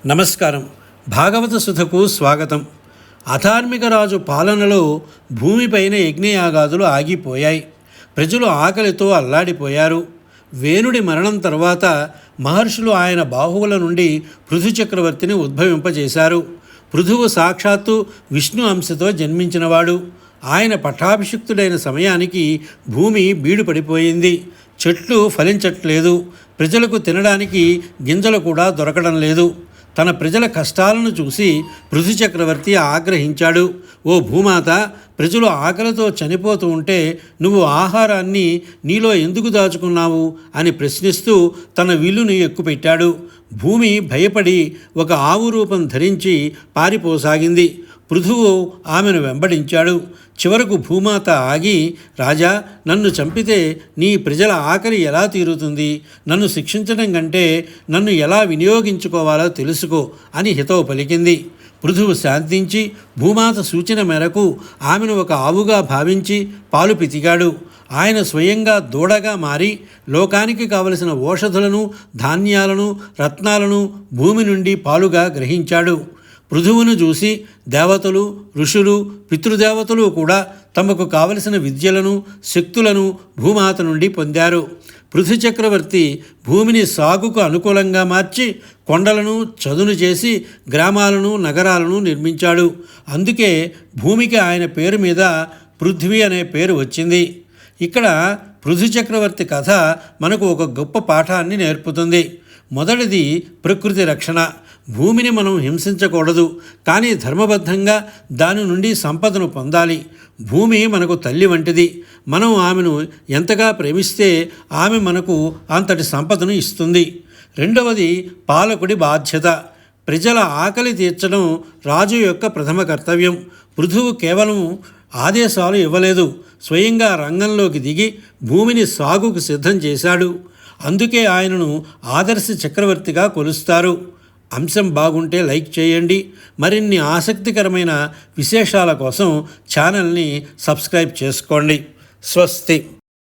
నమస్కారం. భాగవత సుధకు స్వాగతం. అధార్మిక రాజు పాలనలో భూమిపైన యజ్ఞయాగాదులు ఆగిపోయాయి. ప్రజలు ఆకలితో అల్లాడిపోయారు. వేణుడి మరణం తర్వాత మహర్షులు ఆయన బాహువుల నుండి పృథు చక్రవర్తిని ఉద్భవింపజేశారు. పృథువు సాక్షాత్తు విష్ణు అంశతో జన్మించినవాడు. ఆయన పట్టాభిషిక్తుడైన సమయానికి భూమి బీడు పడిపోయింది. చెట్లు ఫలించట్లేదు. ప్రజలకు తినడానికి గింజలు కూడా దొరకడం లేదు. తన ప్రజల కష్టాలను చూసి పృథు చక్రవర్తి ఆగ్రహించాడు. ఓ భూమాత, ప్రజలు ఆకలితో చనిపోతూ ఉంటే నువ్వు ఆహారాన్ని నీలో ఎందుకు దాచుకున్నావు అని ప్రశ్నిస్తూ తన విల్లును ఎక్కుపెట్టాడు. భూమి భయపడి ఒక ఆవు రూపం ధరించి పారిపోసాగింది. పృథువు ఆమెను వెంబడించాడు. చివరకు భూమాత ఆగి, రాజా, నన్ను చంపితే నీ ప్రజల ఆకలి ఎలా తీరుతుంది? నన్ను శిక్షించడం కంటే నన్ను ఎలా వినియోగించుకోవాలో తెలుసుకో అని హితవు పలికింది. పృథువు శాంతించి భూమాత సూచన మేరకు ఆమెను ఒక ఆవుగా భావించి పాలు పితికాడు. ఆయన స్వయంగా దూడగా మారి లోకానికి కావలసిన ఓషధులను, ధాన్యాలను, రత్నాలను భూమి నుండి పాలుగా గ్రహించాడు. పృథువును చూసి దేవతలు, ఋషులు, పితృదేవతలు కూడా తమకు కావలసిన విద్యలను, శక్తులను భూమాత నుండి పొందారు. పృథు చక్రవర్తి భూమిని సాగుకు అనుకూలంగా మార్చి కొండలను చదును చేసి గ్రామాలను, నగరాలను నిర్మించాడు. అందుకే భూమికి ఆయన పేరు మీద పృథ్వీ అనే పేరు వచ్చింది. ఇక్కడ పృథు చక్రవర్తి కథ మనకు ఒక గొప్ప పాఠాన్ని నేర్పుతుంది. మొదటిది ప్రకృతి రక్షణ. భూమిని మనం హింసించకూడదు, కానీ ధర్మబద్ధంగా దాని నుండి సంపదను పొందాలి. భూమి మనకు తల్లి వంటిది. మనం ఆమెను ఎంతగా ప్రేమిస్తే ఆమె మనకు అంతటి సంపదను ఇస్తుంది. రెండవది పాలకుడి బాధ్యత. ప్రజల ఆకలి తీర్చడం రాజు యొక్క ప్రథమ కర్తవ్యం. పృథువు కేవలం ఆదేశాలు ఇవ్వలేదు, స్వయంగా రంగంలోకి దిగి భూమిని సాగుకు సిద్ధం చేశాడు. అందుకే ఆయనను ఆదర్శ చక్రవర్తిగా కొలుస్తారు. అంశం బాగుంటే లైక్ చేయండి. మరిన్ని ఆసక్తికరమైన విశేషాల కోసం ఛానల్ని సబ్స్క్రైబ్ చేసుకోండి. స్వస్తి.